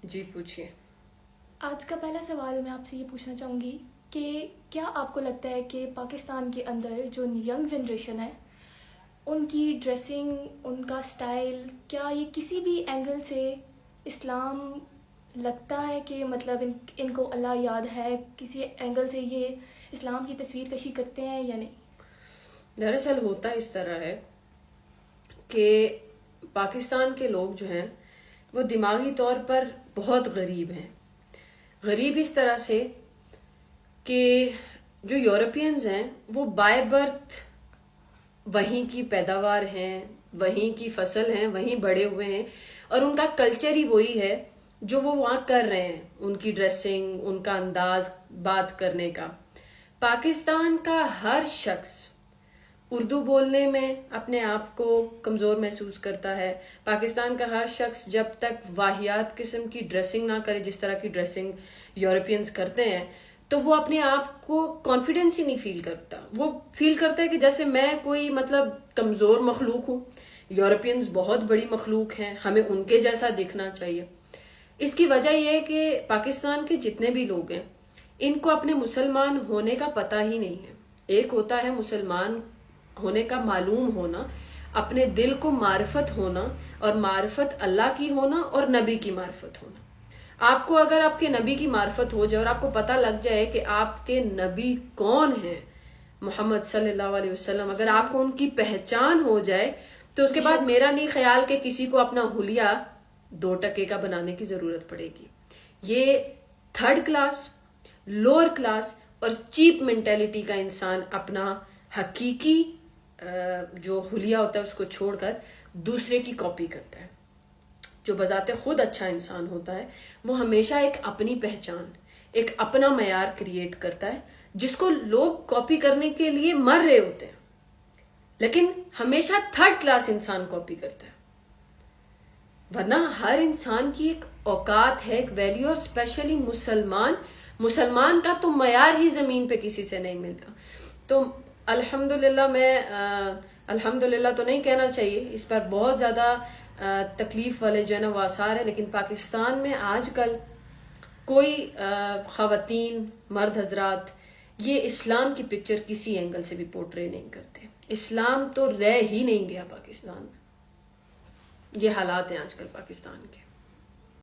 جی پوچھیے. آج کا پہلا سوال میں آپ سے یہ پوچھنا چاہوں گی کہ کیا آپ کو لگتا ہے کہ پاکستان کے اندر جو ینگ جنریشن ہے ان کی ڈریسنگ، ان کا سٹائل، کیا یہ کسی بھی اینگل سے اسلام لگتا ہے کہ مطلب ان کو اللہ یاد ہے، کسی اینگل سے یہ اسلام کی تصویر کشی کرتے ہیں یا نہیں؟ دراصل ہوتا اس طرح ہے کہ پاکستان کے لوگ جو ہیں وہ دماغی طور پر بہت غریب ہیں. غریب اس طرح سے کہ جو یورپینز ہیں وہ بائی برتھ وہیں کی پیداوار ہیں، وہیں کی فصل ہیں، وہیں بڑے ہوئے ہیں، اور ان کا کلچر ہی وہی ہے جو وہ وہاں کر رہے ہیں. ان کی ڈریسنگ، ان کا انداز بات کرنے کا. پاکستان کا ہر شخص اردو بولنے میں اپنے آپ کو کمزور محسوس کرتا ہے. پاکستان کا ہر شخص جب تک واہیات قسم کی ڈریسنگ نہ کرے جس طرح کی ڈریسنگ یورپینز کرتے ہیں تو وہ اپنے آپ کو کانفیڈنس ہی نہیں فیل کرتا. وہ فیل کرتا ہے کہ جیسے میں کوئی مطلب کمزور مخلوق ہوں. یورپینز بہت بڑی مخلوق ہیں، ہمیں ان کے جیسا دکھنا چاہیے. اس کی وجہ یہ ہے کہ پاکستان کے جتنے بھی لوگ ہیں ان کو اپنے مسلمان ہونے کا پتہ ہی نہیں ہے. ایک ہوتا ہے مسلمان ہونے کا معلوم ہونا، اپنے دل کو معرفت ہونا، اور معرفت اللہ کی ہونا اور نبی کی معرفت ہونا. آپ کو اگر آپ کے نبی کی معرفت ہو جائے اور آپ کو پتہ لگ جائے کہ آپ کے نبی کون ہیں، محمد صلی اللہ علیہ وسلم، اگر آپ کو ان کی پہچان ہو جائے تو اس کے بعد میرا نہیں خیال کہ کسی کو اپنا حلیہ 2 ٹکے کا بنانے کی ضرورت پڑے گی. یہ 3rd کلاس، لوور کلاس اور چیپ مینٹیلٹی کا انسان اپنا حقیقی جو حلیہ ہوتا ہے اس کو چھوڑ کر دوسرے کی کاپی کرتا ہے. جو بذات خود اچھا انسان ہوتا ہے وہ ہمیشہ ایک اپنی پہچان، ایک اپنا معیار کریٹ کرتا ہے جس کو لوگ کاپی کرنے کے لیے مر رہے ہوتے ہیں، لیکن ہمیشہ 3rd کلاس انسان کاپی کرتا ہے. ورنہ ہر انسان کی ایک اوقات ہے، ایک ویلیو، اور اسپیشلی مسلمان کا تو معیار ہی زمین پہ کسی سے نہیں ملتا. تو الحمدللہ میں الحمدللہ تو نہیں کہنا چاہیے، اس پر بہت زیادہ تکلیف والے جو ہے نا وہ آثار ہیں. لیکن پاکستان میں آج کل کوئی خواتین، مرد حضرات یہ اسلام کی پکچر کسی اینگل سے بھی پورٹرے نہیں کرتے. اسلام تو رہ ہی نہیں گیا پاکستان میں. یہ حالات ہیں آج کل پاکستان کے.